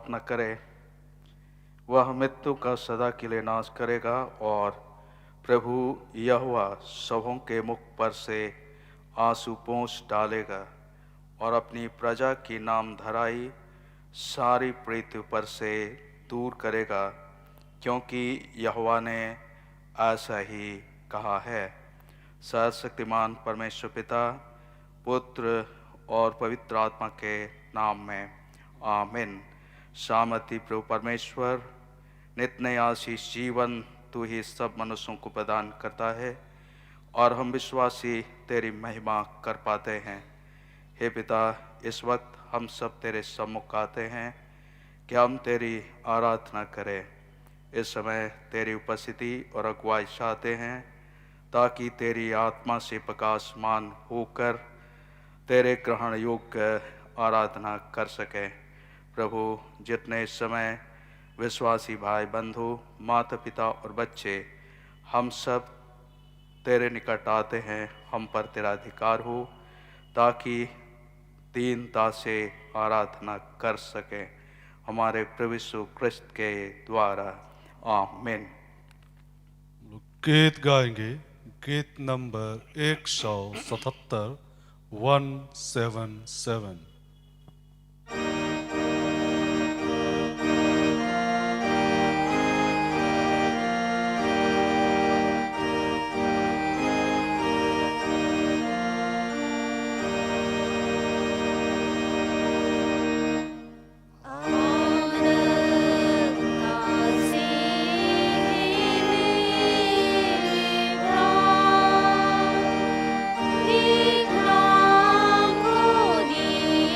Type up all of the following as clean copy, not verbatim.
पश्चाताप न करे। वह मृत्यु का सदा के लिए नाश करेगा और प्रभु यहोवा सबों के मुख पर से आंसू पोंछ डालेगा और अपनी प्रजा की नाम धराई सारी पृथ्वी पर से दूर करेगा, क्योंकि यहोवा ने ऐसा ही कहा है। सर्वशक्तिमान परमेश्वर पिता, पुत्र और पवित्र आत्मा के नाम में आमीन। सामर्थी प्रभु परमेश्वर, नित्य आशीष जीवन तू ही सब मनुष्यों को प्रदान करता है और हम विश्वासी तेरी महिमा कर पाते हैं। हे पिता, इस वक्त हम सब तेरे सम्मुख आते हैं कि हम तेरी आराधना करें। इस समय तेरी उपस्थिति और अगुवाई चाहते हैं ताकि तेरी आत्मा से प्रकाशमान होकर तेरे ग्रहण योग्य आराधना कर सके। प्रभु, जितने इस समय विश्वासी भाई बंधु, माता पिता और बच्चे हम सब तेरे निकट आते हैं, हम पर तेरा अधिकार हो ताकि दीनता से आराधना कर सकें, हमारे प्रभु यीशु क्रिस्त के द्वारा। आमीन। गीत गाएंगे, गीत नंबर 177, 177। Vikrang Gudi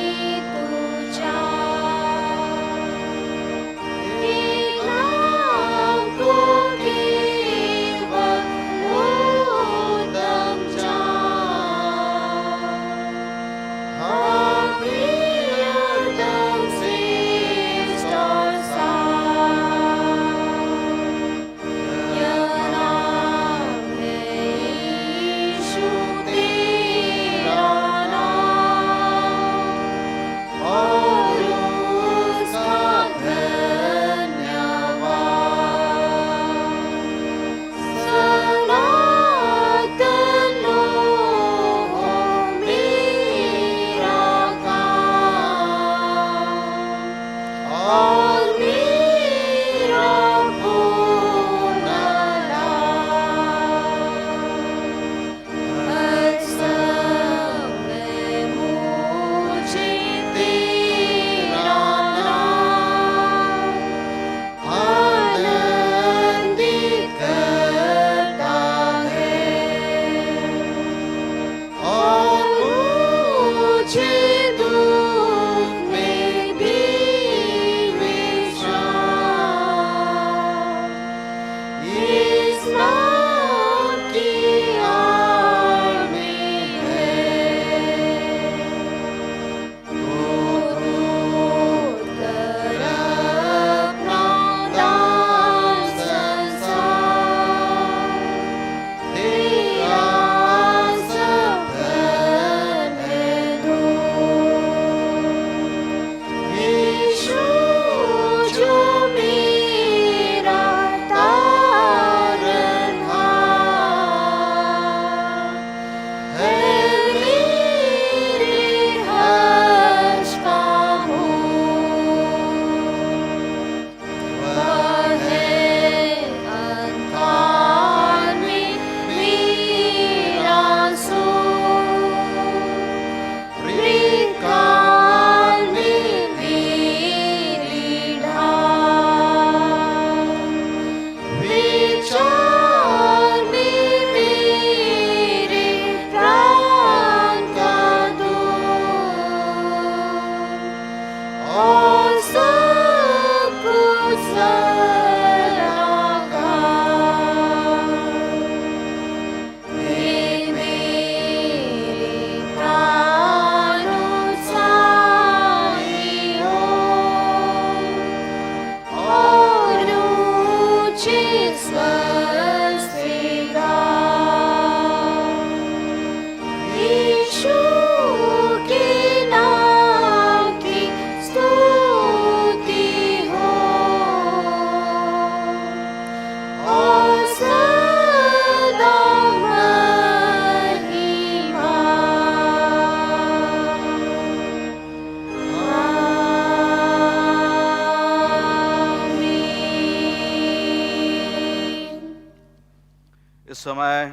इस समय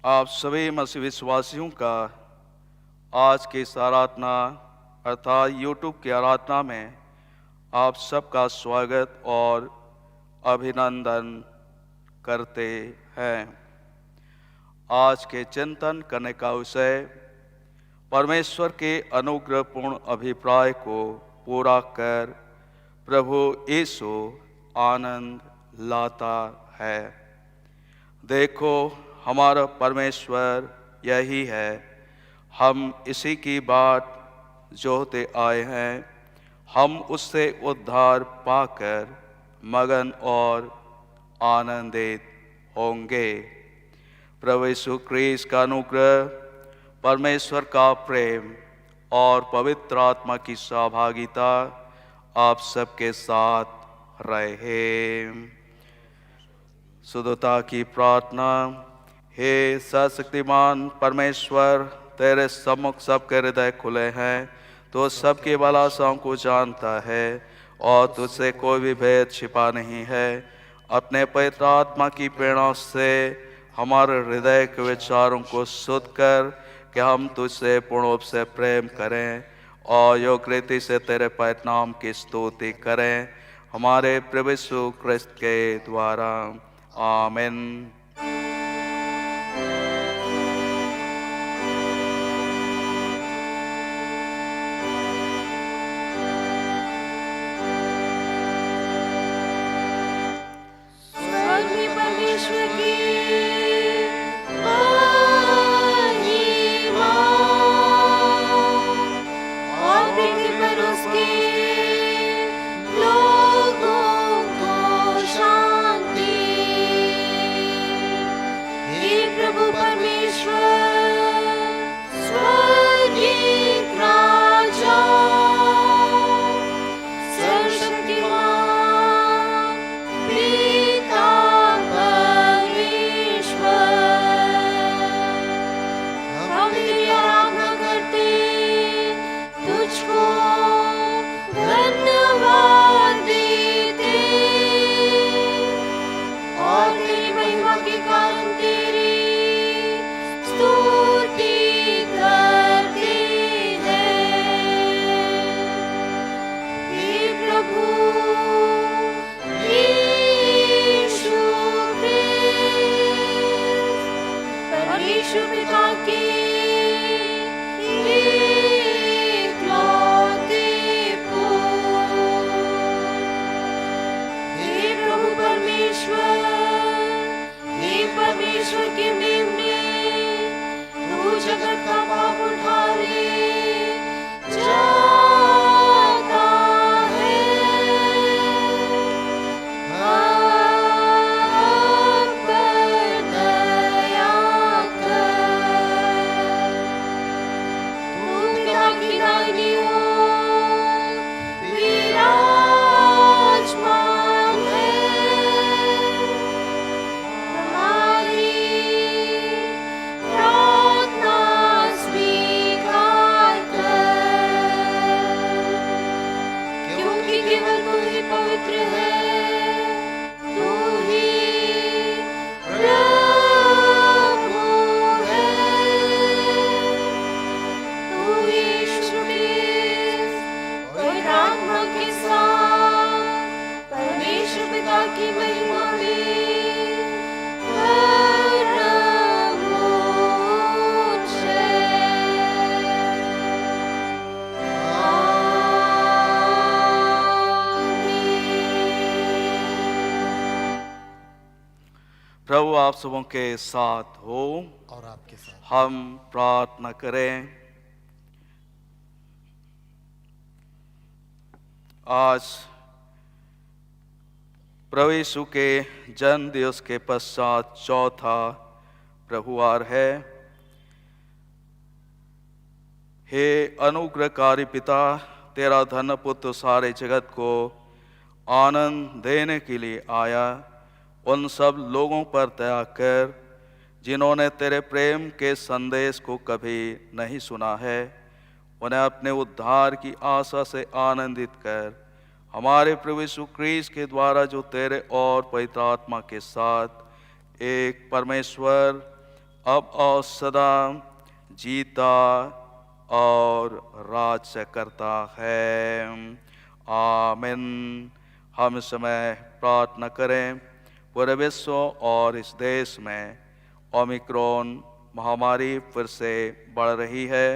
आप सभी मसीह विश्वासियों का आज की इस आराधना अर्थात यूट्यूब की आराधना में आप सबका स्वागत और अभिनंदन करते हैं। आज के चिंतन करने का विषय परमेश्वर के अनुग्रहपूर्ण अभिप्राय को पूरा कर प्रभु यीशु आनंद लाता है। देखो हमारा परमेश्वर यही है, हम इसी की बाट जोहते आए हैं। हम उससे उद्धार पाकर मगन और आनंदित होंगे। प्रभु यीशु ख्रीस्त का अनुग्रह, परमेश्वर का प्रेम और पवित्र आत्मा की सहभागिता आप सबके साथ रहे। सुधता की प्रार्थना। हे सर्वशक्तिमान परमेश्वर, तेरे सम्मुख सबके हृदय खुले हैं, तो सबकी भलासाओं को जानता है और तुझसे कोई भी भेद छिपा नहीं है। अपने पवित्र आत्मा की प्रेरणा से हमारे हृदय के विचारों को शुद्ध कर कि हम तुझसे पूर्ण रूप से प्रेम करें और योग्य रीति से तेरे पवित्र नाम की स्तुति करें, हमारे प्रभु यीशु ख्रीस्त के द्वारा। आमीन। प्रभु आप सबों के साथ हो और आपके साथ। हम प्रार्थना करें। आज प्रभु यीशु के जन्म दिवस के पश्चात चौथा प्रभुवार है। हे अनुग्रहकारी पिता, तेरा धन पुत्र सारे जगत को आनंद देने के लिए आया। उन सब लोगों पर दया कर जिन्होंने तेरे प्रेम के संदेश को कभी नहीं सुना है। उन्हें अपने उद्धार की आशा से आनंदित कर हमारे प्रभु यीशु क्रिस्त के द्वारा, जो तेरे और पवित्र आत्मा के साथ एक परमेश्वर अब और सदा जीता और राज्य करता है। आमीन। हम इस समय प्रार्थना करें। पूरे विश्व और इस देश में ओमिक्रॉन महामारी फिर से बढ़ रही है,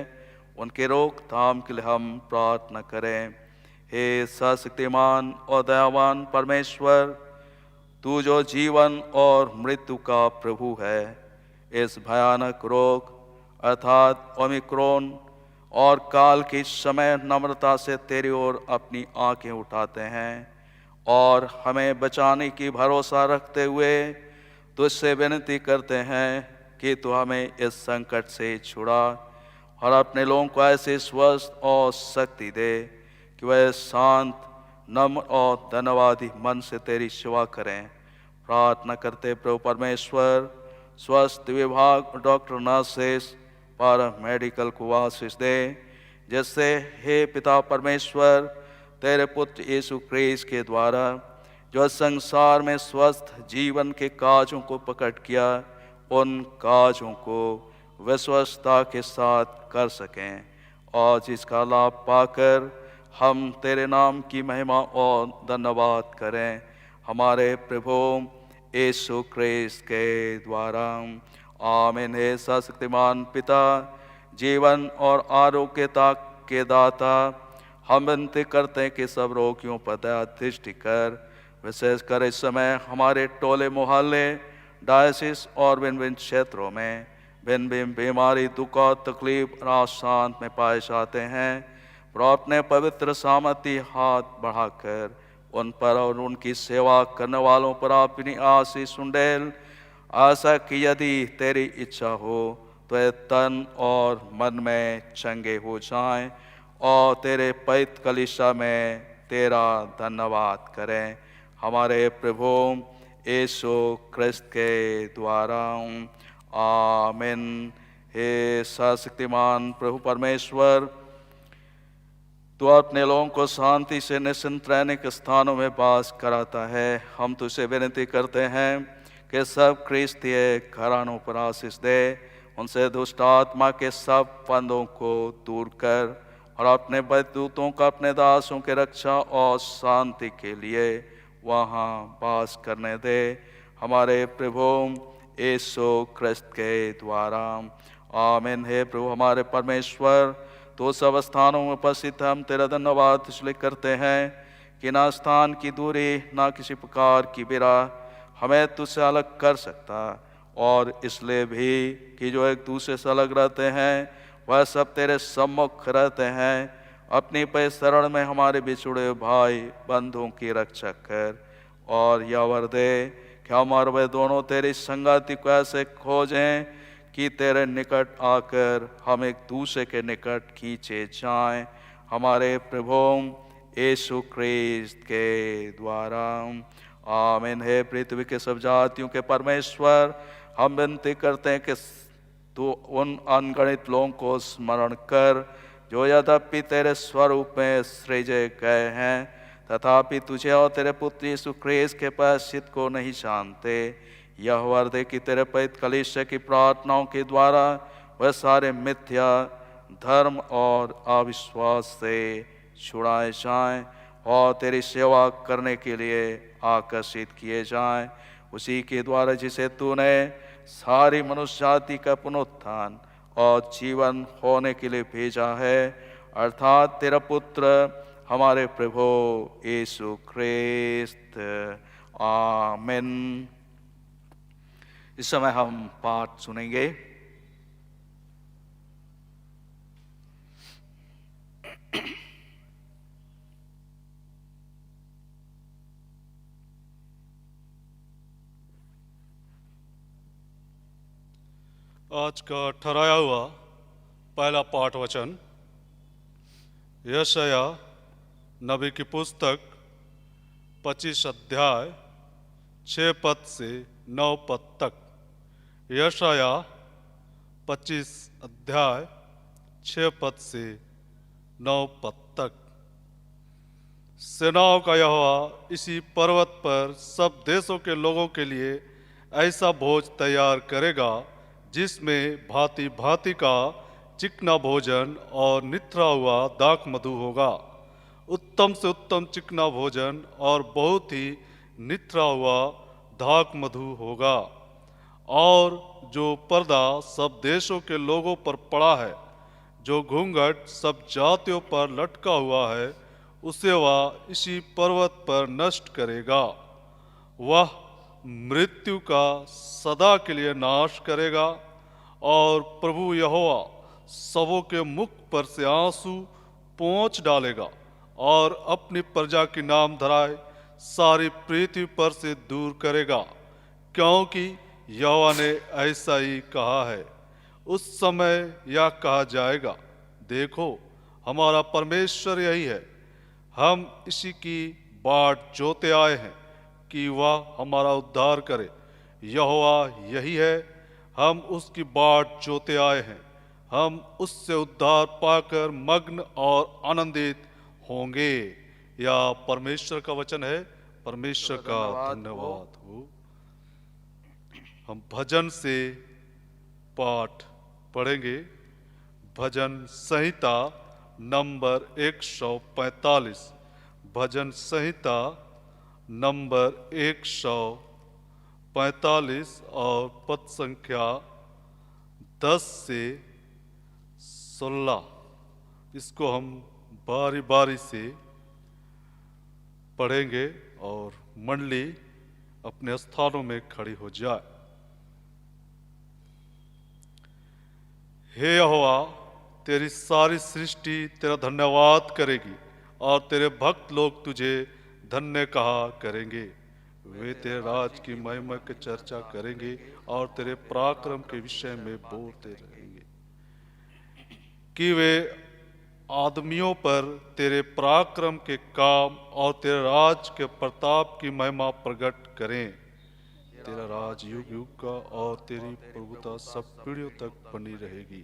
उनके रोकथाम के लिए हम प्रार्थना करें। हे सर्वशक्तिमान और दयावान परमेश्वर, तू जो जीवन और मृत्यु का प्रभु है, इस भयानक रोग अर्थात ओमिक्रॉन और काल के समय नम्रता से तेरी ओर अपनी आंखें उठाते हैं और हमें बचाने की भरोसा रखते हुए तुझसे विनती करते हैं कि तू हमें इस संकट से छुड़ा और अपने लोगों को ऐसे स्वस्थ और शक्ति दे कि वह शांत, नम्र और धन्यवादी मन से तेरी सेवा करें। प्रार्थना करते प्रभु परमेश्वर, स्वास्थ्य विभाग, डॉक्टर, नर्सेस, पर मेडिकल को आशीष दे, जिससे हे पिता परमेश्वर तेरे पुत्र यीशु क्रिस्त के द्वारा जो संसार में स्वस्थ जीवन के काजों को प्रकट किया, उन काजों को विश्वस्तता के साथ कर सकें और जिसका लाभ पाकर हम तेरे नाम की महिमा और धन्यवाद करें, हमारे प्रभु यीशु क्रिस्त के द्वारा। आमीन। हे सर्वशक्तिमान पिता, जीवन और आरोग्यता के दाता, हम विनती करते हैं कि सब रोगियों पर दया दृष्टि कर, विशेषकर इस समय हमारे टोले मोहल्ले, डायसिस और भिन्न भिन्न क्षेत्रों में भिन्न भिन्न बीमारी, दुख और तकलीफ रात शांत में पाए जाते हैं। पर अपने पवित्र सामर्थ्य हाथ बढ़ाकर उन पर और उनकी सेवा करने वालों पर अपनी आशीष उंडेल, आशा कि यदि तेरी इच्छा हो तो ये तन और मन में चंगे हो जाएं और तेरे पवित्र कलीसिया में तेरा धन्यवाद करें, हमारे प्रभु यीशु क्रिस्त के द्वारा। आमीन। हे सर्वशक्तिमान प्रभु परमेश्वर, तू अपने लोगों को शांति से निश्चिंत रहने के स्थानों में वास कराता है। हम तुझसे विनती करते हैं कि सब क्रिस्तीय घरानों पर आशीष दे, उनसे दुष्ट आत्मा के सब फंदों को दूर कर और अपने बददूतों का अपने दासों के रक्षा और शांति के लिए वहाँ वास करने दे, हमारे प्रभु यीशु क्रिस्त के द्वारा। आमीन। हे प्रभु हमारे परमेश्वर, तो सब स्थानों में उपस्थित हम तेरा धन्यवाद इसलिए करते हैं कि ना स्थान की दूरी ना किसी प्रकार की बिरा हमें तुझसे अलग कर सकता, और इसलिए भी कि जो एक दूसरे से अलग रहते हैं वह सब तेरे सम्मुख रहते हैं। अपनी पे शरण में हमारे बिछुड़े भाई बंधुओं की रक्षा कर और यह वर दे कि हम और वे दोनों तेरी संगति को ऐसे खोजें कि तेरे निकट आकर हम एक दूसरे के निकट खींचे जाएं, हमारे प्रभु यीशु क्रिस्त के द्वारा। आमीन। हे पृथ्वी के सब जातियों के परमेश्वर, हम विनती करते हैं कि तू उन अनगणित लोगों को स्मरण कर जो यद्यपि तेरे स्वरूप में सृजे गए हैं तथापि तुझे और तेरे पुत्र यीशु क्रिस्त के प्रायश्चित को नहीं जानते। यह वर दे कि तेरे पवित्र कलीसिया की प्रार्थनाओं के द्वारा वह सारे मिथ्या धर्म और अविश्वास से छुड़ाए जाएं और तेरी सेवा करने के लिए आकर्षित किए जाएं, उसी के द्वारा जिसे तूने सारी मनुष्य जाति का पुनरुत्थान और जीवन होने के लिए भेजा है, अर्थात तेरा पुत्र हमारे प्रभु यीशु क्रिस्त। आमीन। इस समय हम पाठ सुनेंगे। आज का ठहराया हुआ पहला पाठ वचन यशाया नबी की पुस्तक 25 अध्याय 6 पद से 9 पद तक। यशाया 25 अध्याय 6 पद से 9 पद तक। सेनाओं का यहोवा इसी पर्वत पर सब देशों के लोगों के लिए ऐसा भोज तैयार करेगा जिसमें भांति भांति का चिकना भोजन और निथरा हुआ दाख मधु होगा। उत्तम से उत्तम चिकना भोजन और बहुत ही निथरा हुआ दाख मधु होगा। और जो पर्दा सब देशों के लोगों पर पड़ा है, जो घूंघट सब जातियों पर लटका हुआ है, उसे वह इसी पर्वत पर नष्ट करेगा। वह मृत्यु का सदा के लिए नाश करेगा और प्रभु यहोवा सबों के मुख पर से आंसू पोंछ डालेगा और अपनी प्रजा की नाम धराए सारी पृथ्वी पर से दूर करेगा, क्योंकि यहोवा ने ऐसा ही कहा है। उस समय यह कहा जाएगा, देखो हमारा परमेश्वर यही है, हम इसी की बाट जोते आए हैं कि वह हमारा उद्धार करे। यहोवा यही है, हम उसकी बाट जोते आए हैं, हम उससे उद्धार पाकर मग्न और आनंदित होंगे। या परमेश्वर का वचन है। परमेश्वर का धन्यवाद हो। हम भजन से पाठ पढ़ेंगे। भजन संहिता नंबर 145। भजन संहिता नंबर 145 और पद संख्या 10 से 16। इसको हम बारी बारी से पढ़ेंगे और मंडली अपने स्थानों में खड़ी हो जाए। हे यहोवा, तेरी सारी सृष्टि तेरा धन्यवाद करेगी और तेरे भक्त लोग तुझे धन्य कहा करेंगे। वे तेरे राज की महिमा की चर्चा करेंगे और तेरे पराक्रम के विषय में बोलते रहेंगे कि वे आदमियों पर तेरे पराक्रम के काम और तेरे राज के प्रताप की महिमा प्रकट करें। तेरा राज युग युग का और तेरी प्रभुता सब पीढ़ियों तक बनी रहेगी।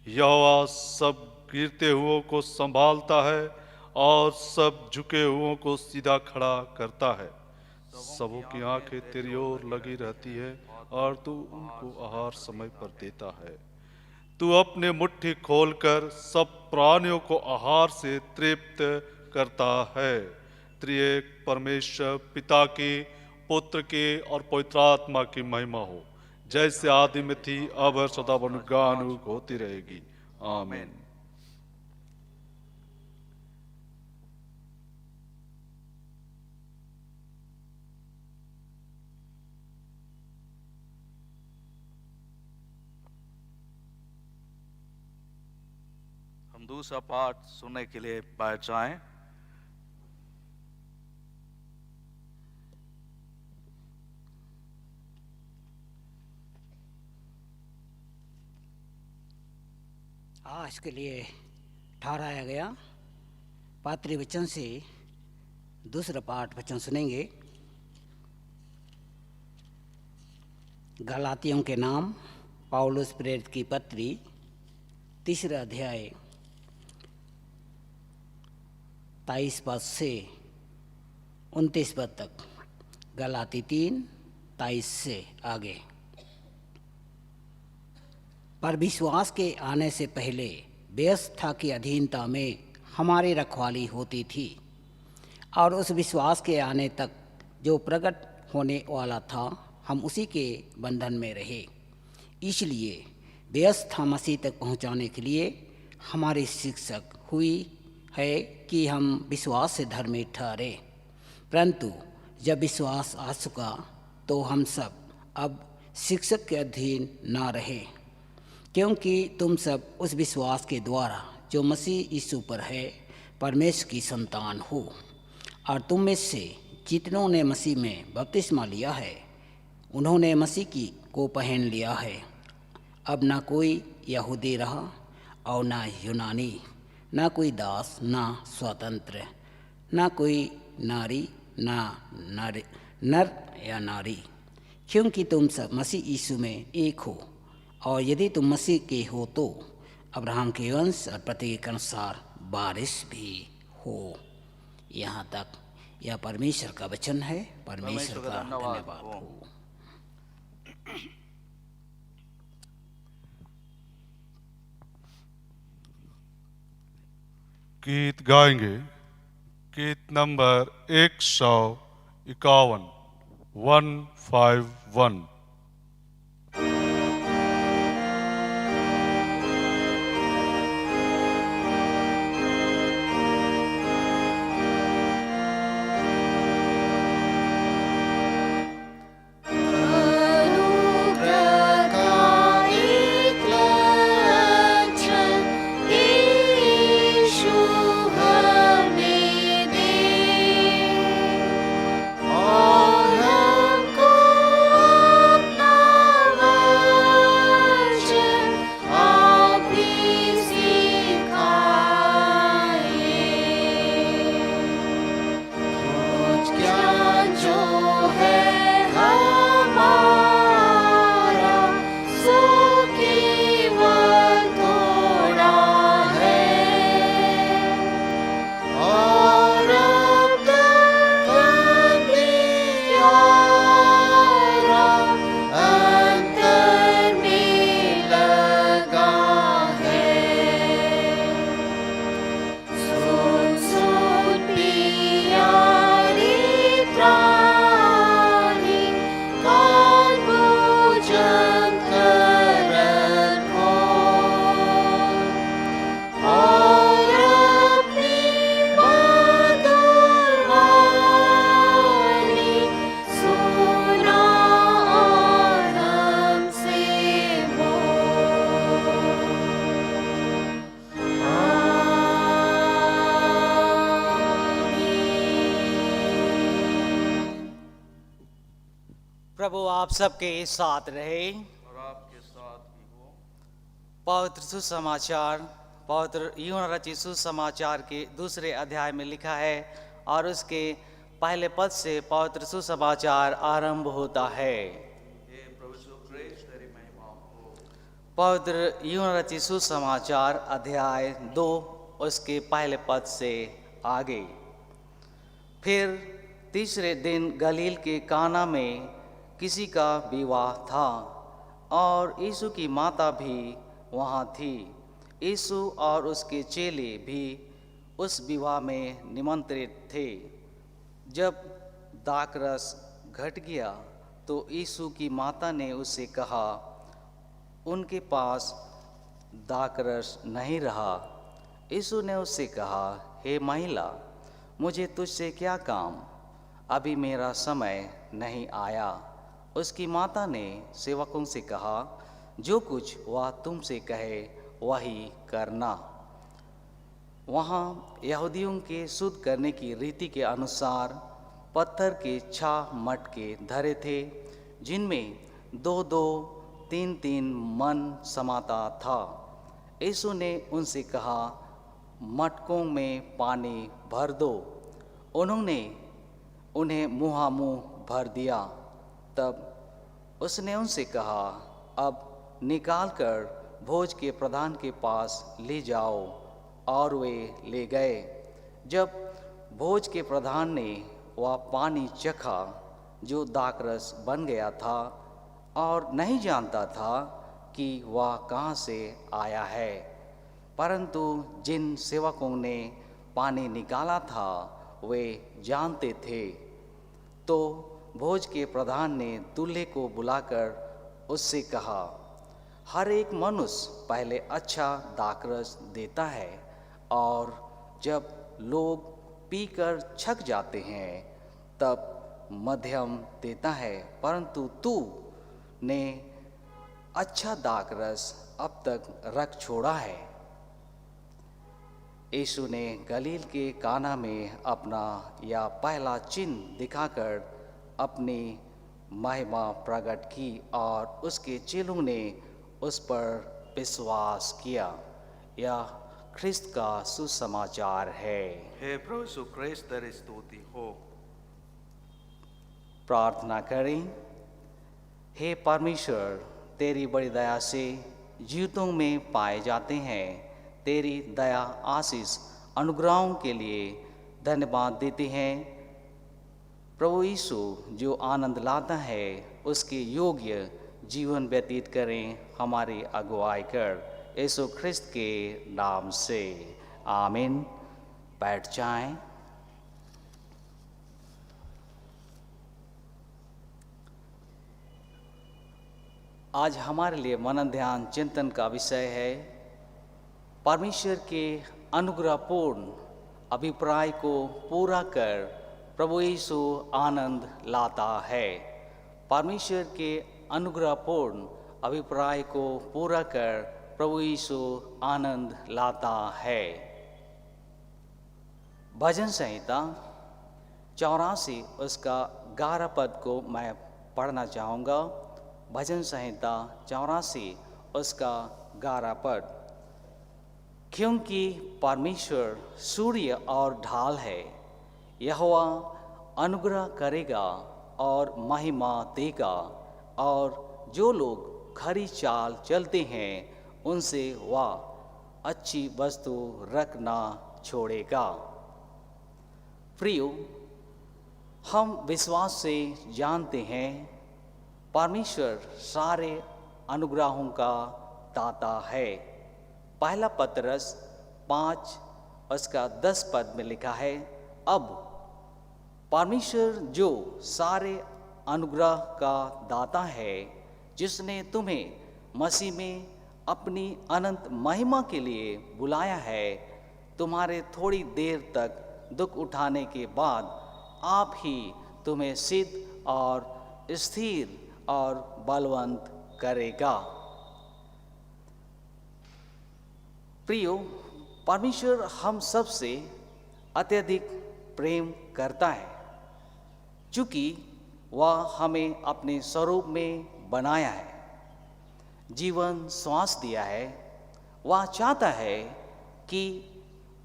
यहोवा सब गिरते हुओं को संभालता है और सब झुके हुओं को सीधा खड़ा करता है। सबों की आंखें तेरी ओर लगी रहती है और तू उनको आहार समय पर देता है। तू अपने मुट्ठी खोलकर सब प्राणियों को आहार से तृप्त करता है। त्रिएक परमेश्वर पिता की, पुत्र की और पवित्र आत्मा की महिमा हो, जैसे आदि में थी, अब और सदा अनुगानुग होती रहेगी। आमीन। हम दूसरा पाठ सुनने के लिए बैठ जाएं। आज के लिए ठहराया गया पात्री वचन से दूसरा पाठ वचन सुनेंगे। गलातियों के नाम पौलुस प्रेरित की पत्री, तीसरा अध्याय 23 पद से 29 पद तक। गलाती 3:23 से आगे। पर विश्वास के आने से पहले व्यवस्था की अधीनता में हमारी रखवाली होती थी, और उस विश्वास के आने तक जो प्रकट होने वाला था हम उसी के बंधन में रहे। इसलिए व्यवस्था मसीह तक पहुंचाने के लिए हमारी शिक्षक हुई है कि हम विश्वास से धर्मी ठहरे। परंतु जब विश्वास आ चुका तो हम सब अब शिक्षक के अधीन न रहे, क्योंकि तुम सब उस विश्वास के द्वारा जो मसीह यीशु पर है परमेश्वर की संतान हो। और तुम में से जितनों ने मसीह में बपतिस्मा लिया है उन्होंने मसीह को पहन लिया है। अब ना कोई यहूदी रहा और ना यूनानी, ना कोई दास ना स्वतंत्र, ना कोई नारी ना नर या नारी, क्योंकि तुम सब मसीह यीशु में एक हो। और यदि तुम मसीह के हो तो अब्राहम के वंश और प्रतिज्ञा के अनुसार वारिस भी हो। यहाँ तक यह परमेश्वर का वचन है। परमेश्वर परमेश्वर का का धन्यवाद धन्यवाद हो। हो। गीत गाएंगे। गीत नंबर 151, 151। प्रभु आप सबके साथ रहे। और आपके साथ भी हो। पवित्र सुसमाचार, पवित्र यूहन्ना रचित सुसमाचार के दूसरे अध्याय में लिखा है और उसके पहले पद से पवित्र सुसमाचार आरंभ होता है। हे प्रभु यीशु क्रिस्त तेरी महिमा हो। पवित्र यूहन्ना रचित सुसमाचार अध्याय 2 उसके पहले पद से आगे। फिर तीसरे दिन गलील के काना में किसी का विवाह था और यीशु की माता भी वहाँ थी। यीशु और उसके चेले भी उस विवाह में निमंत्रित थे। जब दाखरस घट गया तो यीशु की माता ने उससे कहा, उनके पास दाखरस नहीं रहा। यीशु ने उससे कहा, हे महिला, मुझे तुझसे क्या काम, अभी मेरा समय नहीं आया। उसकी माता ने सेवकों से कहा, जो कुछ वह तुमसे कहे वही करना। वहाँ यहूदियों के शुद्ध करने की रीति के अनुसार पत्थर के 6 मटके धरे थे, जिनमें 2-2, 3-3 मन समाता था। यीशु ने उनसे कहा, मटकों में पानी भर दो। उन्होंने उन्हें मुँहामुँह भर दिया। तब उसने उनसे कहा, अब निकालकर भोज के प्रधान के पास ले जाओ। और वे ले गए। जब भोज के प्रधान ने वह पानी चखा जो दाखरस बन गया था और नहीं जानता था कि वह कहाँ से आया है, परंतु जिन सेवकों ने पानी निकाला था वे जानते थे, तो भोज के प्रधान ने दूल्हे को बुलाकर उससे कहा, हर एक मनुष्य पहले अच्छा दाखरस देता है और जब लोग पीकर छक जाते हैं तब मध्यम देता है, परंतु तू ने अच्छा दाखरस अब तक रख छोड़ा है। यीशु ने गलील के काना में अपना यह पहला चिन्ह दिखाकर अपनी महिमा प्रकट की और उसके चेलों ने उस पर विश्वास किया। यह ख्रिस्त का सुसमाचार है। हे प्रभु यीशु क्रिस्त तेरी स्तुति हो। प्रार्थना करें। हे परमेश्वर, तेरी बड़ी दया से जीवितों में पाए जाते हैं। तेरी दया, आशीष, अनुग्रहों के लिए धन्यवाद देते हैं। प्रभु यीशु जो आनंद लाता है उसके योग्य जीवन व्यतीत करें, हमारी अगुवाई कर, यीशु ख्रिस्त के नाम से आमीन। बैठ जाएं। आज हमारे लिए मनन ध्यान चिंतन का विषय है परमेश्वर के अनुग्रहपूर्ण अभिप्राय को पूरा कर प्रभु यीशु आनंद लाता है। परमेश्वर के अनुग्रहपूर्ण अभिप्राय को पूरा कर प्रभु यीशु आनंद लाता है। भजन संहिता 84 उसका 11 पद को मैं पढ़ना चाहूँगा। भजन संहिता 84 उसका 11 पद। क्योंकि परमेश्वर सूर्य और ढाल है, यहोवा अनुग्रह करेगा और महिमा देगा, और जो लोग खरी चाल चलते हैं उनसे वह अच्छी वस्तु रखना छोड़ेगा। प्रियो, हम विश्वास से जानते हैं परमेश्वर सारे अनुग्रहों का दाता है। पहला पतरस 5 उसका 10 पद में लिखा है, अब परमेश्वर जो सारे अनुग्रह का दाता है, जिसने तुम्हें मसीह में अपनी अनंत महिमा के लिए बुलाया है, तुम्हारे थोड़ी देर तक दुख उठाने के बाद आप ही तुम्हें सिद्ध और स्थिर और बलवंत करेगा। प्रियो, परमेश्वर हम सब से अत्यधिक प्रेम करता है, चूँकि वह हमें अपने स्वरूप में बनाया है, जीवन श्वास दिया है। वह चाहता है कि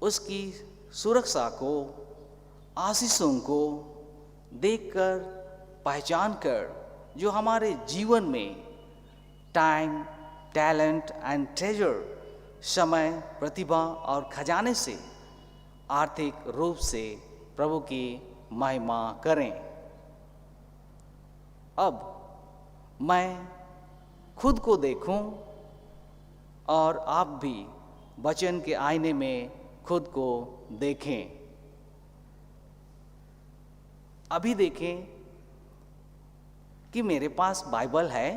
उसकी सुरक्षा को, आशीषों को देखकर, पहचान कर, जो हमारे जीवन में टाइम, टैलेंट एंड ट्रेजर, समय, प्रतिभा और खजाने से आर्थिक रूप से प्रभु की महिमा करें। अब मैं खुद को देखूं और आप भी वचन के आईने में खुद को देखें। अभी देखें कि मेरे पास बाइबल है,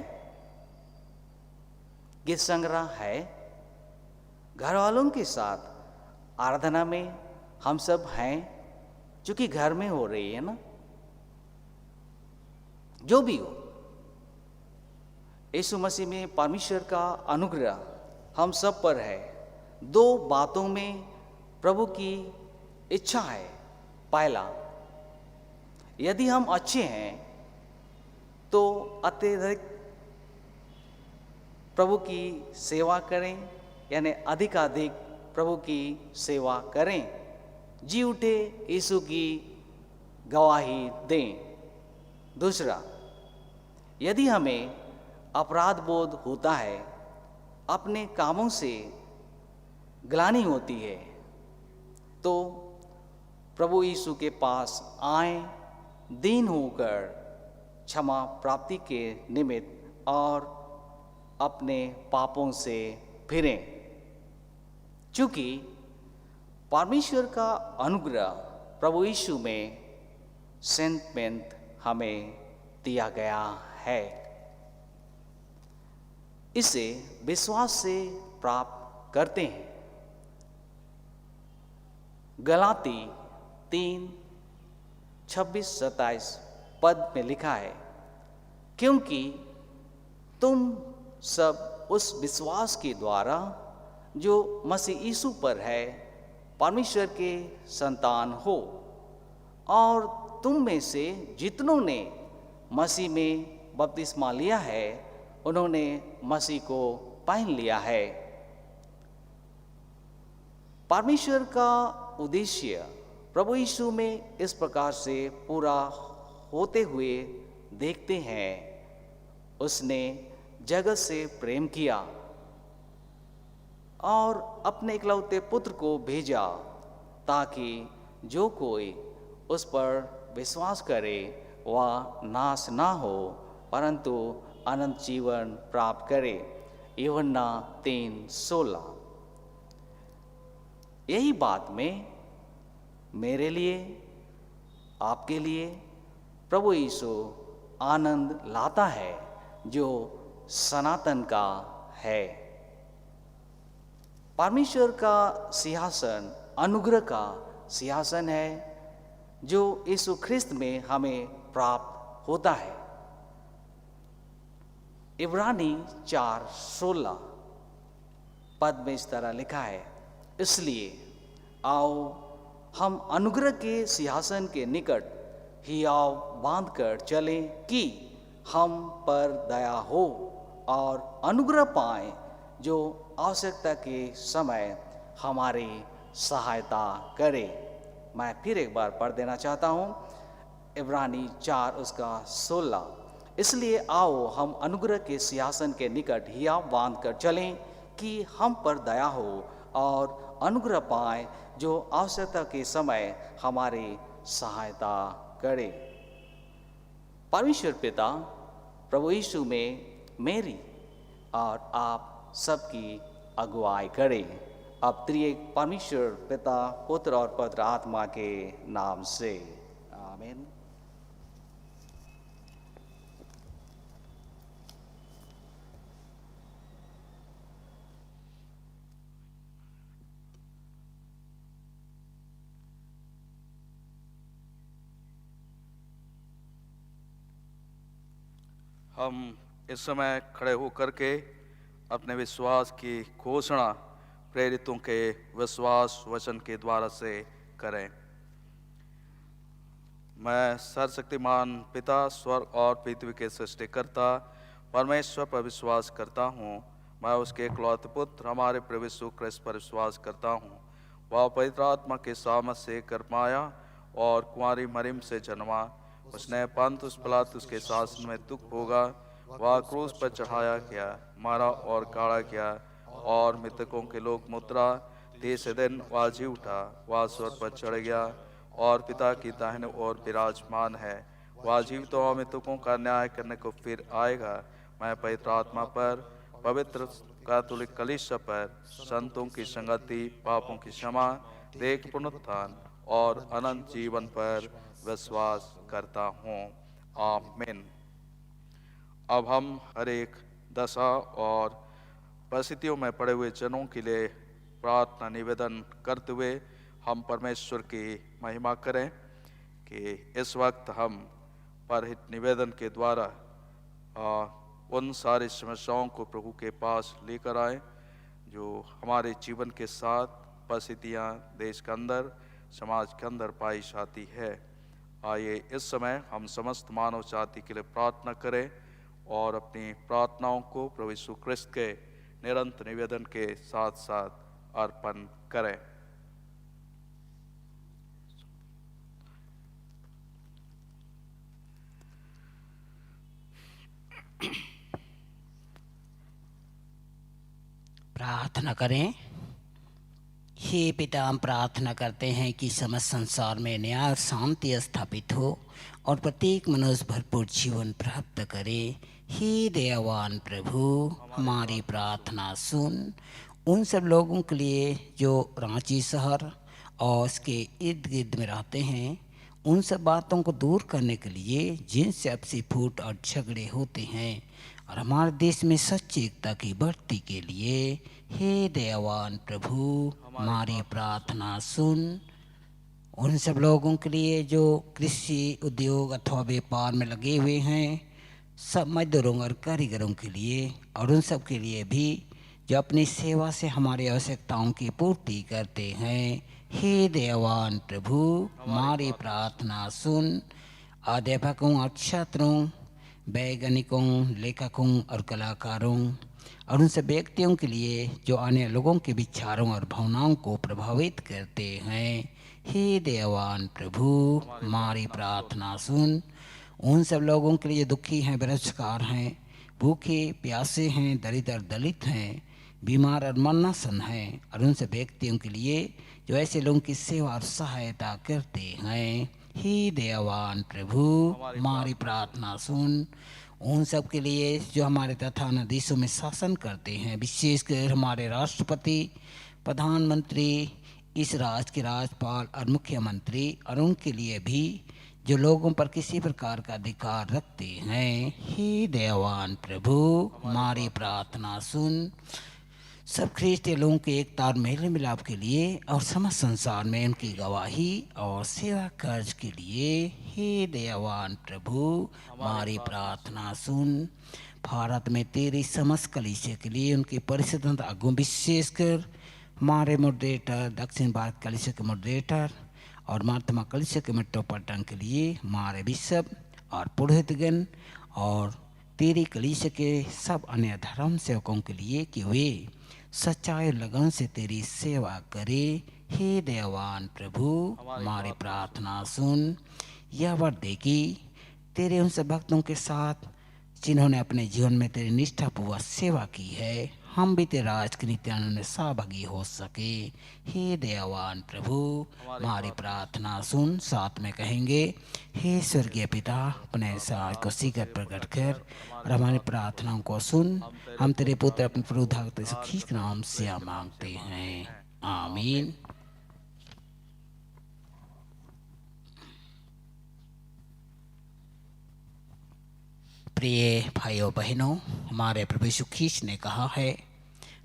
गीत संग्रह है, घर वालों के साथ आराधना में हम सब हैं, चूंकि घर में हो रही है ना। जो भी हो, यीशु मसीह में परमेश्वर का अनुग्रह हम सब पर है। दो बातों में प्रभु की इच्छा है। पहला, यदि हम अच्छे हैं तो अत्यधिक प्रभु की सेवा करें, यानी अधिकाधिक प्रभु की सेवा करें, जी उठे यीशु की गवाही दें। दूसरा, यदि हमें अपराध बोध होता है, अपने कामों से ग्लानि होती है, तो प्रभु यीशु के पास आएं, दीन होकर क्षमा प्राप्ति के निमित्त और अपने पापों से फिरें। चूँकि परमेश्वर का अनुग्रह प्रभु यीशु में सेंटमेंट हमें दिया गया है, इसे विश्वास से प्राप्त करते हैं। गलाती 3:26-27 पद में लिखा है, क्योंकि तुम सब उस विश्वास के द्वारा जो मसीह यीशु पर है परमेश्वर के संतान हो, और तुम में से जितनों ने मसीह में बपतिस्मा लिया है उन्होंने मसीह को पहन लिया है। परमेश्वर का उद्देश्य प्रभु यीशु में इस प्रकार से पूरा होते हुए देखते हैं। उसने जगत से प्रेम किया और अपने इकलौते पुत्र को भेजा ताकि जो कोई उस पर विश्वास करे वह नाश ना हो परंतु अनंत जीवन प्राप्त करे। यूहन्ना 3:16। यही बात में मेरे लिए, आपके लिए प्रभु यीशु आनंद लाता है जो सनातन का है। परमेश्वर का सिंहासन अनुग्रह का सिंहासन है जो यीशु ख्रिस्त में हमें प्राप्त होता है। इब्रानी 4:16 पद में इस तरह लिखा है, इसलिए आओ हम अनुग्रह के सिंहासन के निकट हियाव बांधकर चलें कि हम पर दया हो और अनुग्रह पाएं जो आवश्यकता के समय हमारी सहायता करे। मैं फिर एक बार पढ़ देना चाहता हूँ, इब्रानी 4:16। इसलिए आओ हम अनुग्रह के सिंहासन के निकट हियाव बांधकर चलें कि हम पर दया हो और अनुग्रह पाएं जो आवश्यकता के समय हमारी सहायता करे। परमेश्वर पिता प्रभु यीशु में मेरी और आप सबकी अगुवाई करे। अब त्रिएक परमेश्वर पिता पुत्र और पवित्र आत्मा के नाम से आमीन। हम इस समय खड़े होकर के अपने विश्वास की घोषणा प्रेरितों के विश्वास वचन के द्वारा से करें। मैं सर्वशक्तिमान पिता स्वर्ग और पृथ्वी के सृष्टिकर्ता परमेश्वर पर विश्वास करता हूँ। मैं उसके इकलौते पुत्र हमारे प्रभु यीशु ख्रिस्त पर विश्वास करता हूँ। वह पवित्र आत्मा के सामर्थ से कर्माया और कुंवारी मरियम से जन्मा। उसने पंतुस पिलातुस के शासन में दुख भोगा। वह क्रूस पर चढ़ाया गया, मारा और गाड़ा गया और मृतकों के लोक मुद्रा। तीसरे दिन वह जी उठा। वह स्वर्ग पर चढ़ गया और पिता की दाहिने ओर विराजमान है। वह जीवितों और मृतकों का न्याय करने को फिर आएगा। मैं पवित्र आत्मा पर, पवित्र कैथोलिक कलीसिया पर, संतों की संगति, पापों की क्षमा, देह के पुनरुत्थान और अनंत जीवन पर विश्वास करता हूँ। आमीन। अब हम हर एक दशा और परिस्थितियों में पड़े हुए जनों के लिए प्रार्थना निवेदन करते हुए हम परमेश्वर की महिमा करें कि इस वक्त हम परहित निवेदन के द्वारा उन सारी समस्याओं को प्रभु के पास लेकर आए जो हमारे जीवन के साथ परिस्थितियाँ देश के अंदर, समाज के अंदर पाई जाती है। आइए इस समय हम समस्त मानव जाति के लिए प्रार्थना करें और अपनी प्रार्थनाओं को प्रभु यीशु ख्रिस्त के निरंतर निवेदन के साथ साथ अर्पण करें। प्रार्थना करें। हे पिता, हम प्रार्थना करते हैं कि समस्त संसार में न्याय और शांति स्थापित हो और प्रत्येक मनुष्य भरपूर जीवन प्राप्त करे। हे दयावान प्रभु, हमारी प्रार्थना सुन। उन सब लोगों के लिए जो रांची शहर और उसके इर्द गिर्द में रहते हैं, उन सब बातों को दूर करने के लिए जिनसे आपसी फूट और झगड़े होते हैं, और हमारे देश में सच्ची एकता की बढ़ती के लिए हे दयावान प्रभु, हमारी प्रार्थना सुन। उन सब लोगों के लिए जो कृषि उद्योग अथवा व्यापार में लगे हुए हैं, सब मजदूरों और कारीगरों के लिए, और उन सब के लिए भी जो अपनी सेवा से हमारी आवश्यकताओं की पूर्ति करते हैं, हे दयावान प्रभु, हमारी प्रार्थना सुन। अध्यापकों और छात्रों, वैज्ञानिकों, लेखकों और कलाकारों और उन सब व्यक्तियों के लिए जो अन्य लोगों के विचारों और भावनाओं को प्रभावित करते हैं, हे दयावान प्रभु, हमारी प्रार्थना सुन। उन सब लोगों के लिए दुखी हैं, बेरोजगार हैं, भूखे प्यासे हैं, दरिद्र दलित हैं, बीमार और मरनासन हैं, और उन सब व्यक्तियों के लिए जो ऐसे लोगों की सेवा और सहायता करते हैं। हे दयावान प्रभु, हमारी प्रार्थना सुन। उन सब के लिए जो हमारे तथा अन्य देशों में शासन करते हैं, विशेषकर हमारे राष्ट्रपति, प्रधानमंत्री, इस राज्य के राज्यपाल और मुख्यमंत्री, और उनके लिए भी जो लोगों पर किसी प्रकार का अधिकार रखते हैं। हे दयावान प्रभु, हमारी प्रार्थना सुन। सब ख्रिस्ती लोगों के एकता और मेल मिलाप के लिए और समस्त संसार में उनकी गवाही और सेवा कार्य के लिए, हे दयावान प्रभु, हमारी प्रार्थना सुन। भारत में तेरी समस्त कलीसिया के लिए उनके परिशुद्ध आगू, विशेषकर हमारे मॉडरेटर, दक्षिण भारत कलीसिया के मॉडरेटर और महात्मा कलीसिया के मेट्रोपॉलिटन के लिए, हमारे बिशप और पुरोहितगण और तेरी कलीसिया के सब अन्य धर्म सेवकों के लिए कि वे सच्चाई और लगन से तेरी सेवा करे। हे दयावान प्रभु, हमारी प्रार्थना सुन। यह वर दे कि तेरे उन सब भक्तों के साथ जिन्होंने अपने जीवन में तेरी निष्ठापूर्वक सेवा की है, हम भी तेरे राज की नीतियों में सहभागी हो सके। हे दयावान प्रभु, हमारी प्रार्थना सुन। साथ में कहेंगे, हे स्वर्गीय पिता, अपने साज को शीघ्र प्रकट कर और हमारी प्रार्थनाओं को सुन। हम तेरे पुत्र अपने प्रभु धागते सुखी के नाम से मांगते हैं, आमीन। प्रिय भाइयों बहनों, हमारे प्रभु यीशु ख्रीस्त ने कहा है,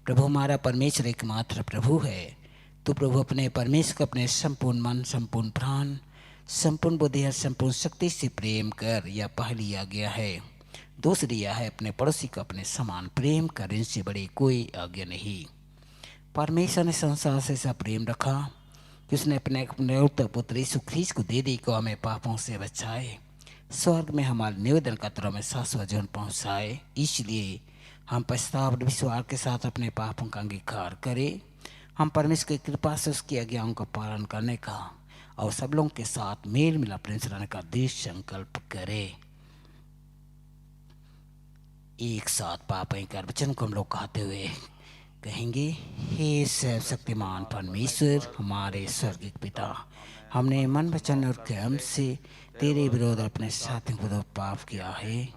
प्रभु हमारा परमेश्वर एकमात्र प्रभु है। तो प्रभु अपने परमेश्वर को अपने संपूर्ण मन, संपूर्ण प्राण, संपूर्ण बुद्धि और संपूर्ण शक्ति से प्रेम कर, यह पहली आज्ञा है। दूसरी यह है, अपने पड़ोसी को अपने समान प्रेम कर, इनसे बड़ी कोई आज्ञा नहीं। परमेश्वर ने संसार से ऐसा प्रेम रखा कि उसने अपने पुत्र यीशु ख्रीस्त को दे दी को हमें पापों से बचाए, स्वर्ग में हमारे निवेदन कतरों में शाश्वत जीवन पहुँचाए। इसलिए हम पश्चाताप और विश्वास के साथ अपने पापों का अंगीकार करें। हम परमेश्वर की कृपा से उसकी आज्ञाओं का पालन करने का और सब लोगों के साथ मेल मिलाप प्रेम से रहने का दृढ़ संकल्प करें। एक साथ पाप कर वचन को हम लोग कहते हुए कहेंगे, हे सर्वशक्तिमान परमेश्वर, हमारे स्वर्गीय पिता, हमने मन, वचन और कर्म से तेरे विरोध और अपने साथियों के विरोध पाप किया है।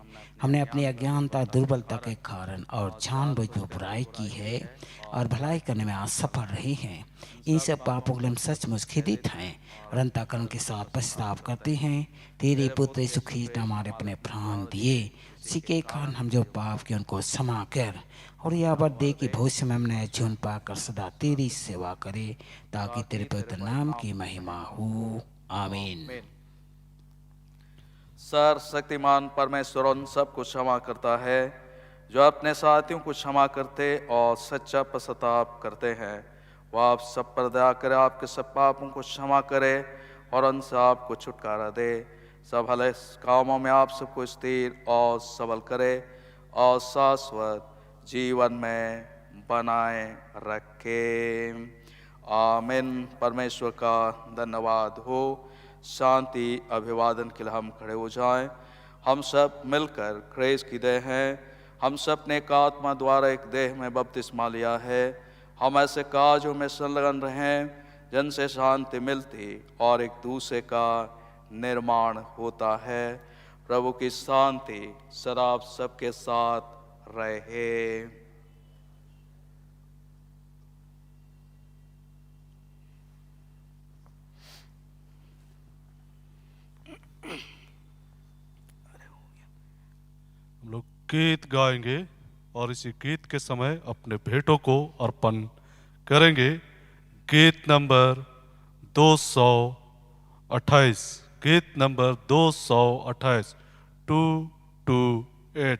हमने अपनी अज्ञानता, दुर्बलता के कारण और जानबूझकर बुराई की है और भलाई करने में असफल रहे हैं। इन सब पापों के लिए हम सचमुच खिदित हैं और अंतःकरण के साथ पश्चाताप करते हैं। तेरे पुत्र यीशु ख्रीस्त ने हमारे अपने प्राण दिए, उसी के कारण हम जो पाप किए उनको क्षमा कर और यह वर दे कि भविष्य में हमने जीवन पाकर सदा तेरी सेवा करे, ताकि तेरे पवित्र नाम की महिमा हो, आमीन। सर्वशक्तिमान परमेश्वर उन सबको क्षमा करता है जो अपने साथियों को क्षमा करते और सच्चा पश्चाताप करते हैं। वह आप सब पर दया करे, आपके सब पापों को क्षमा करे और उनसे आपको छुटकारा दे। सब भले कामों में आप सबको स्थिर और सबल करे और शाश्वत जीवन में बनाए रखे, आमीन। परमेश्वर का धन्यवाद हो। शांति अभिवादन के लिए हम खड़े हो जाएं। हम सब मिलकर ख्रीस्त की देह हैं। हम सब ने एक आत्मा द्वारा एक देह में बपतिस्मा लिया है। हम ऐसे काजों में संलग्न रहें जिनसे शांति मिलती और एक दूसरे का निर्माण होता है। प्रभु की शांति सदा आप सबके साथ रहे। हम लोग गीत गाएंगे और इसी गीत के समय अपने भेंटों को अर्पण करेंगे। गीत नंबर 228, गीत नंबर 228, 228।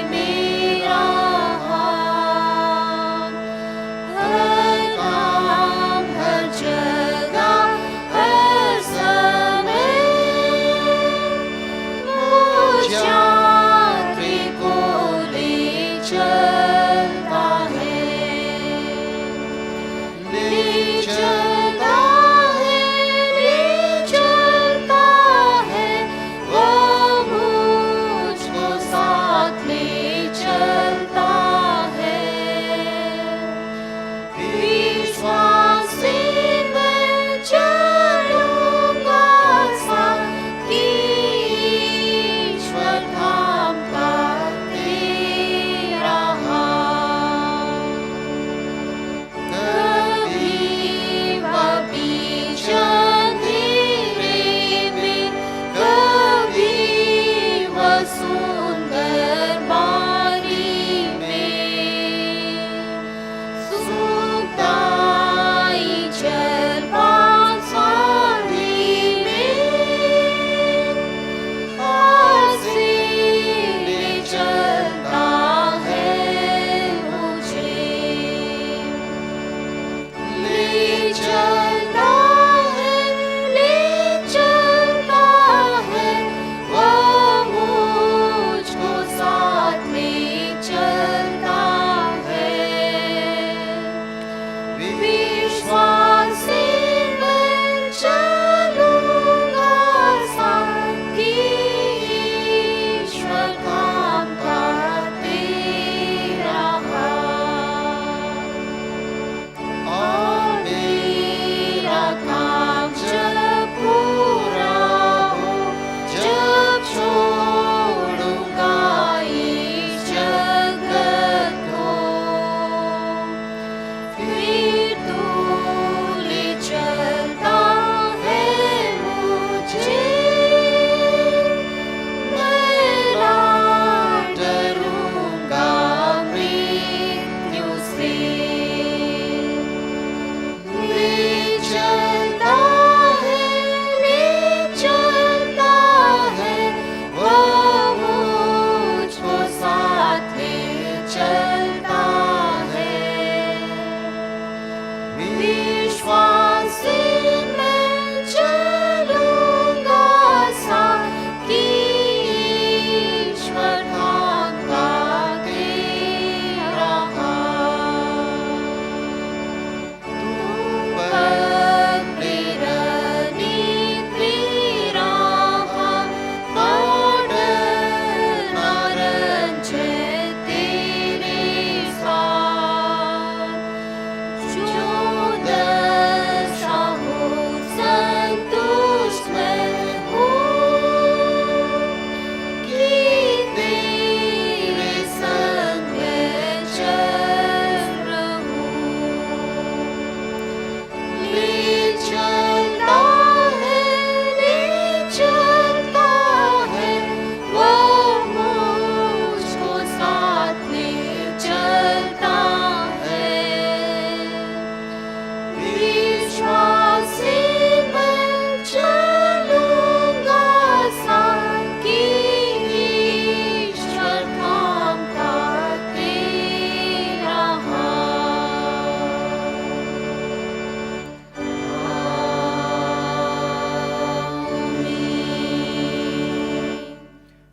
मेरा हाथ विश्वास से मैं चलूंगा साथी, ईश्वर काम करते रहा। और मेरा काम जब पूरा हो, जब छोड़ूंगा इस जगत को, फिर तू ले चलता है मुझे, मैं ना डरूंगा मृत्यु से। ले चलता है वो मुझको साथ ले चलता है। विश्वास से मैं चलूंगा साथ, कि ईश्वर काम करते रहा।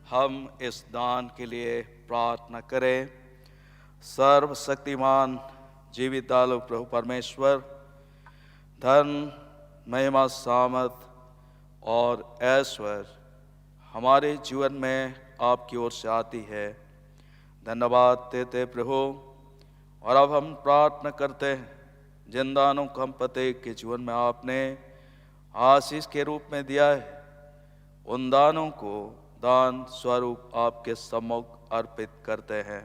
हम इस दान के लिए प्रार्थना करें। सर्वशक्तिमान जीवित दयालु प्रभु परमेश्वर, धन, महिमा, सामर्थ और ऐश्वर्य हमारे जीवन में आपकी ओर से आती है। धन्यवाद देते प्रभु। और अब हम प्रार्थना करते हैं, जिन दानों को हम प्रत्येक के जीवन में आपने आशीष के रूप में दिया है, उन दानों को दान स्वरूप आपके सम्मुख अर्पित करते हैं।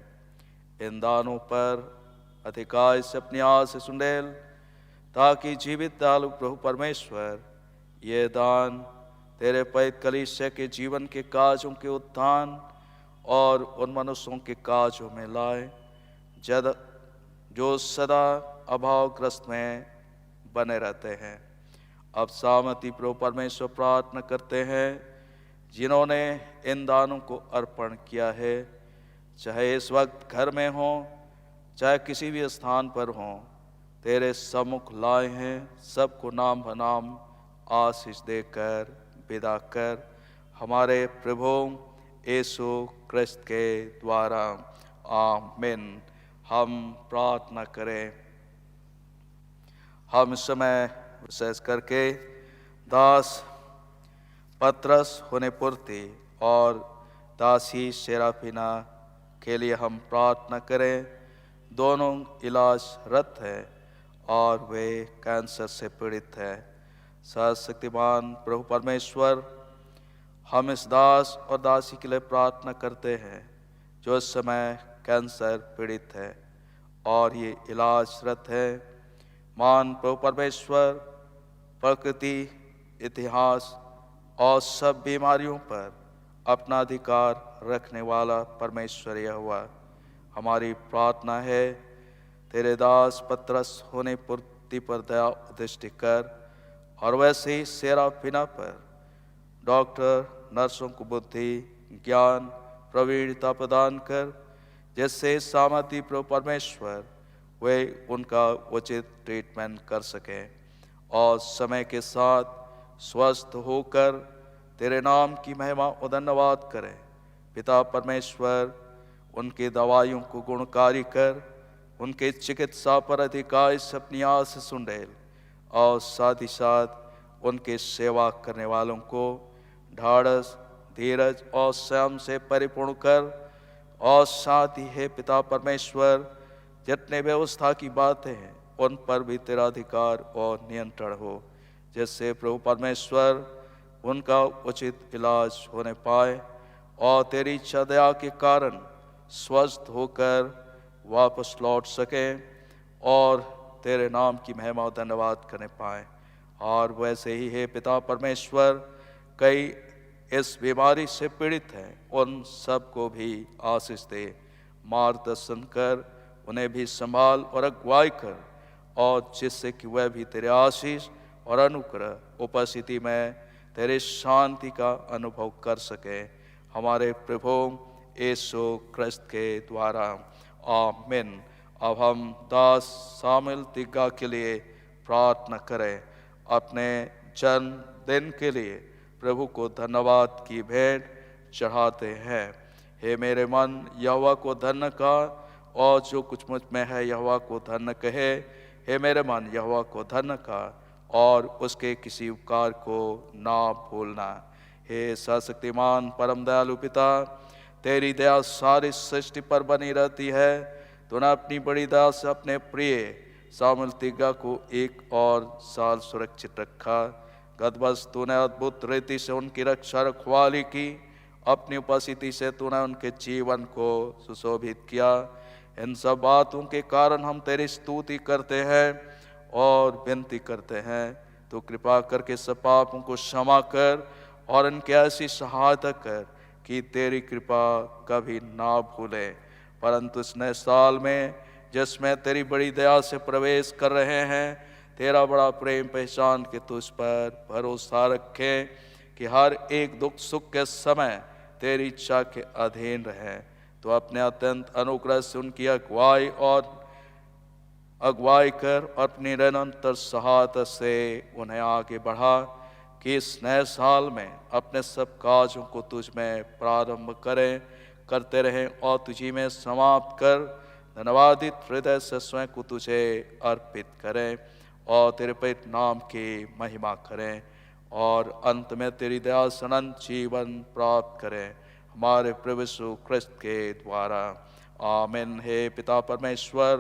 इन दानों पर अधिकार से अपनी आस से सुंडेल, ताकि जीवित दयालु प्रभु परमेश्वर ये दान तेरे पवित्र कलीसिया के जीवन के काजों के उत्थान और उन मनुष्यों के काजों में लाए जो सदा अभावग्रस्त में बने रहते हैं। अब सामर्थी प्रभु परमेश्वर प्रार्थना करते हैं, जिन्होंने इन दानों को अर्पण किया है, चाहे इस वक्त घर में हो, चाहे किसी भी स्थान पर हो, तेरे सम्मुख लाए हैं। सबको नाम बनाम आशीष देकर विदा कर, हमारे प्रभु यीशु क्रिस्त के द्वारा। आमीन। हम प्रार्थना करें। हम इस समय विशेष करके दास पत्रस हुनेपुर्ति और दासी सेराफिना के लिए हम प्रार्थना करें। दोनों इलाजरत हैं और वे कैंसर से पीड़ित हैं। सर्वशक्तिमान प्रभु परमेश्वर, हम इस दास और दासी के लिए प्रार्थना करते हैं जो इस समय कैंसर पीड़ित है और ये इलाजरत है। मान प्रभु परमेश्वर, प्रकृति, इतिहास और सब बीमारियों पर अपना अधिकार रखने वाला परमेश्वर यहोवा, हमारी प्रार्थना है तेरे दास पत्रस हुनेपुर्ति पर दया दृष्टि कर, और वैसे ही सेराफिना पर डॉक्टर नर्सों को बुद्धि, ज्ञान, प्रवीणता प्रदान कर, जिससे सामर्थी प्रभु परमेश्वर वे उनका उचित ट्रीटमेंट कर सकें और समय के साथ स्वस्थ होकर तेरे नाम की महिमा और धन्यवाद करें। पिता परमेश्वर, उनकी दवाइयों को गुणकारी कर, उनके चिकित्सा पर अधिकारी से अपनी आशीष उंडेल और साथ ही साथ उनके सेवा करने वालों को ढाढ़स, धीरज और संयम से परिपूर्ण कर। और साथ ही हे पिता परमेश्वर, जितने व्यवस्था की बातें हैं उन पर भी तेरा अधिकार और नियंत्रण हो, जिससे प्रभु परमेश्वर उनका उचित इलाज होने पाए और तेरी इच्छा दया के कारण स्वस्थ होकर वापस लौट सकें और तेरे नाम की महिमा और धन्यवाद करने पाए। और वैसे ही हे पिता परमेश्वर, कई इस बीमारी से पीड़ित हैं, उन सब को भी आशीष दे, मार्गदर्शन कर, उन्हें भी संभाल और अगुवाई कर, और जिससे कि वह भी तेरे आशीष और अनुग्रह उपस्थिति में तेरे शांति का अनुभव कर सके, हमारे प्रभु यीशु ख्रिस्त के द्वारा। आमीन। अब हम दास शामिल तिग्गा के लिए प्रार्थना करें। अपने जन्मदिन के लिए प्रभु को धन्यवाद की भेंट चढ़ाते हैं। हे मेरे मन, यहोवा को धन्य का, और जो कुछ मुझ में है यहोवा को धन्य कहे। हे मेरे मन, यहोवा को धन्य का और उसके किसी उपकार को ना भूलना। हे सर्वशक्तिमान परम दयालु पिता, तेरी दया सारी सृष्टि पर बनी रहती है। तूने अपनी बड़ी दया से अपने प्रिय शामिल तिग्गा को एक और साल सुरक्षित रखा। गदबस तूने अद्भुत रीति से उनकी रक्षा रखवाली की। अपनी उपस्थिति से तूने उनके जीवन को सुशोभित किया। इन सब बातों के कारण हम तेरी स्तुति करते हैं और विनती करते हैं, तो कृपा करके सब पापों को क्षमा कर और इनके ऐसी सहायता कर कि तेरी कृपा कभी ना भूले। परंतु इस नए साल में जिसमें तेरी बड़ी दया से प्रवेश कर रहे हैं, तेरा बड़ा प्रेम पहचान के तुझ पर भरोसा रखें कि हर एक दुख सुख के समय तेरी इच्छा के अधीन रहें। तो अपने अत्यंत अनुग्रह से उनकी अगुवाई कर, अपनी निरंतर सहायता से उन्हें आगे बढ़ा कि इस नए साल में अपने सब काजों को तुझ में प्रारंभ करते रहें और तुझी में समाप्त कर धन्यवादित हृदय से स्वयं को तुझे अर्पित करें और तेरे पवित्र नाम की महिमा करें, और अंत में तेरी दया से अनंत जीवन प्राप्त करें, हमारे प्रभु यीशु ख्रिस्त के द्वारा। आमीन। हे पिता परमेश्वर,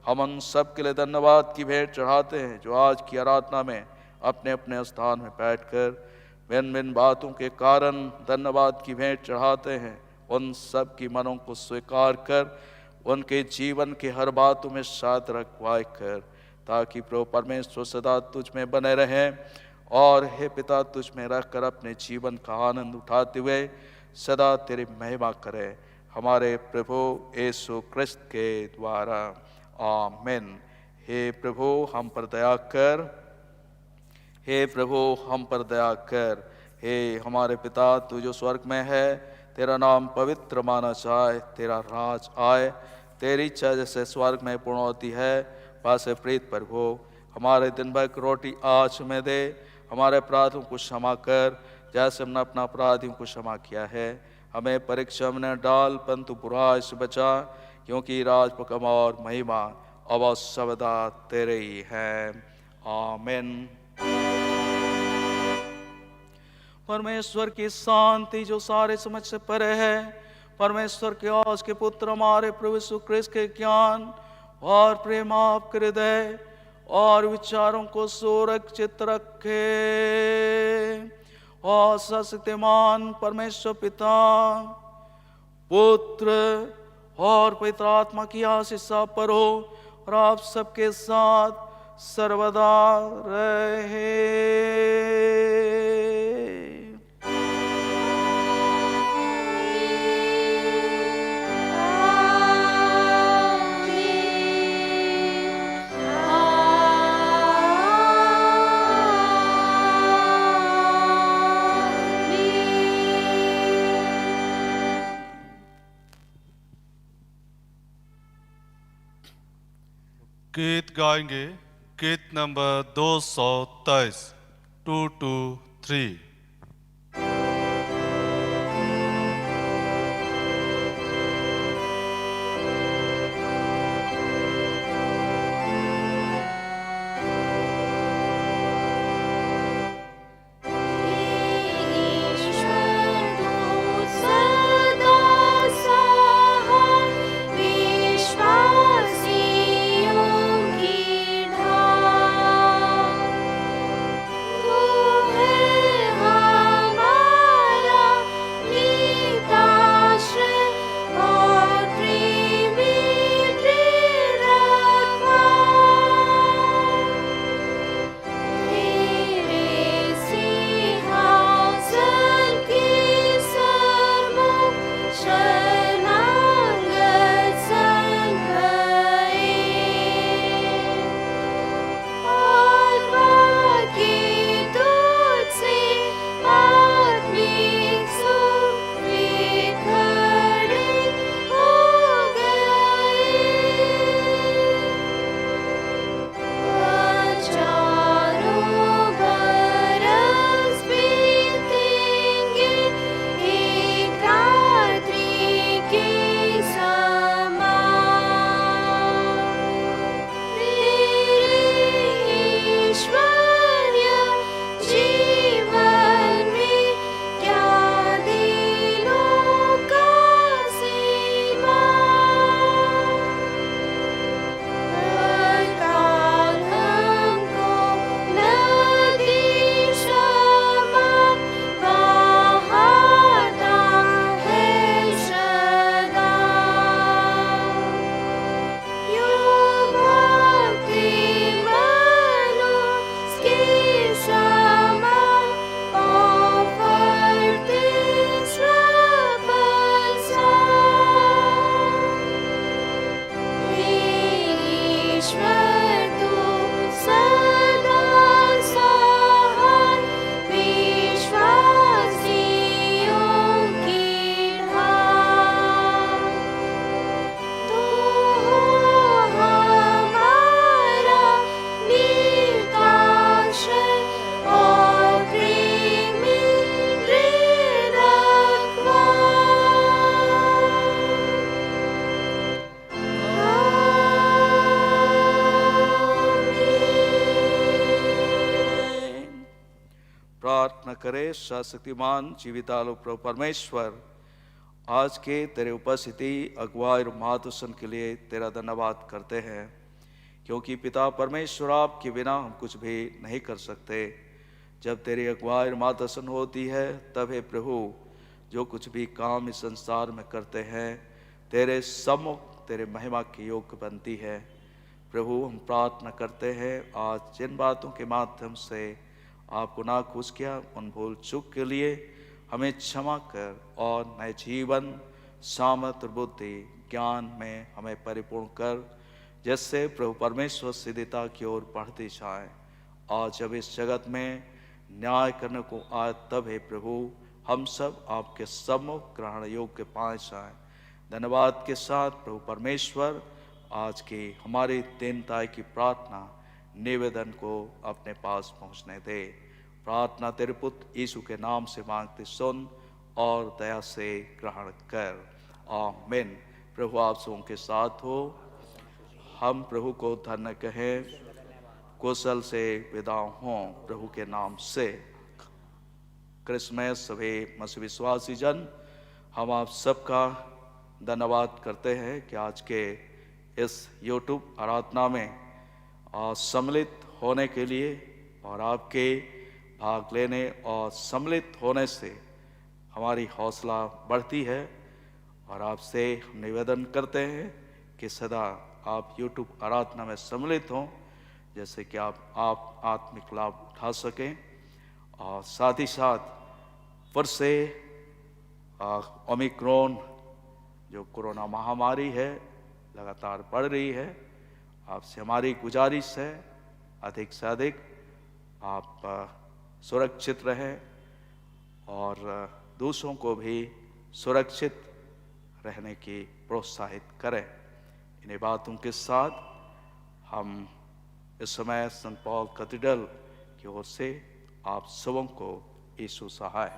हम उन सब के लिए धन्यवाद की भेंट चढ़ाते हैं जो आज की आराधना में अपने अपने स्थान में बैठकर भिन्न भिन्न बातों के कारण धन्यवाद की भेंट चढ़ाते हैं। उन सब की मनों को स्वीकार कर उनके जीवन के हर बातों में साथ रखवाई कर, ताकि प्रभु परमेश्वर सदा तुझ में बने रहें और हे पिता तुझ में रहकर अपने जीवन का आनंद उठाते हुए सदा तेरी महिमा करें, हमारे प्रभु यीशु ख्रिस्त के द्वारा। आमीन। हे प्रभु हम पर दया कर, हे प्रभु हम पर दया कर। हे हमारे पिता तू जो स्वर्ग में है, तेरा नाम पवित्र माना जाए, तेरा राज आए, तेरी इच्छा जैसे स्वर्ग में पूर्ण होती है वैसे प्रीत पर हो। हमारे दिन भर की रोटी आज हमें दे, हमारे अपराधों को क्षमा कर जैसे हमने अपना अपराधियों को क्षमा किया है। हमें परीक्षा में न डाल परंतु बुराई से बचा, क्योंकि राज प्रकम और महिमा अब सदा तेरे ही है। आमीन। परमेश्वर की शांति जो सारे समझ से परे है, परमेश्वर के आज के पुत्र हमारे प्रभु यीशु ख्रिस्त के ज्ञान और प्रेम आपके हृदय और विचारों को सुरक्षित रखे, और सर्वशक्तिमान परमेश्वर पिता, पुत्र और पवित्र आत्मा की आशीष आप पर हो और आप सबके साथ सर्वदा रहे। गीत गाएंगे, गीत नंबर 223, 223। प्रार्थना करें। सर्वशक्तिमान जीवितालु प्रभु परमेश्वर, आज के तेरे उपस्थिति अगुवाई और मार्गदर्शन के लिए तेरा धन्यवाद करते हैं, क्योंकि पिता परमेश्वर आपके बिना हम कुछ भी नहीं कर सकते। जब तेरी अगुवाई और मार्गदर्शन होती है तब हे प्रभु जो कुछ भी काम इस संसार में करते हैं तेरे सम्मुख तेरे महिमा की योग्य बनती है। प्रभु हम प्रार्थना करते हैं आज जिन बातों के माध्यम से आपको ना खुश किया उन भूल चूक के लिए हमें क्षमा कर और नए जीवन सामर्थ्य बुद्धि ज्ञान में हमें परिपूर्ण कर, जैसे प्रभु परमेश्वर सिद्धता की ओर बढ़ते जाए। और जब इस जगत में न्याय करने को आए तब हे प्रभु हम सब आपके सम्मुख ग्रहण योग्य पाए जाए। धन्यवाद के साथ प्रभु परमेश्वर आज की हमारी दीनताई की प्रार्थना निवेदन को अपने पास पहुंचने दे। प्रार्थना तेरे पुत्र यीशु के नाम से मांगते सुन और दया से ग्रहण कर। आमीन। प्रभु आप सबों के साथ हो। हम प्रभु को धन्य कहें, कुशल से विदा हों प्रभु के नाम से। क्रिसमस सभी मसीह विश्वासी जन, हम आप सबका धन्यवाद करते हैं कि आज के इस यूट्यूब आराधना में सम्मिलित होने के लिए और आपके भाग लेने और सम्मिलित होने से हमारी हौसला बढ़ती है। और आपसे निवेदन करते हैं कि सदा आप यूट्यूब आराधना में सम्मिलित हों, जैसे कि आप आत्मिक लाभ उठा सकें। और साथ ही साथ फिर से ओमिक्रॉन जो कोरोना महामारी है लगातार बढ़ रही है, आपसे हमारी गुजारिश है अधिक से अधिक आप सुरक्षित रहें और दूसरों को भी सुरक्षित रहने की प्रोत्साहित करें। इन्हीं बातों के साथ हम इस समय सेंट पॉल कैथेड्रल की ओर से आप सबों को यीशु सहाय।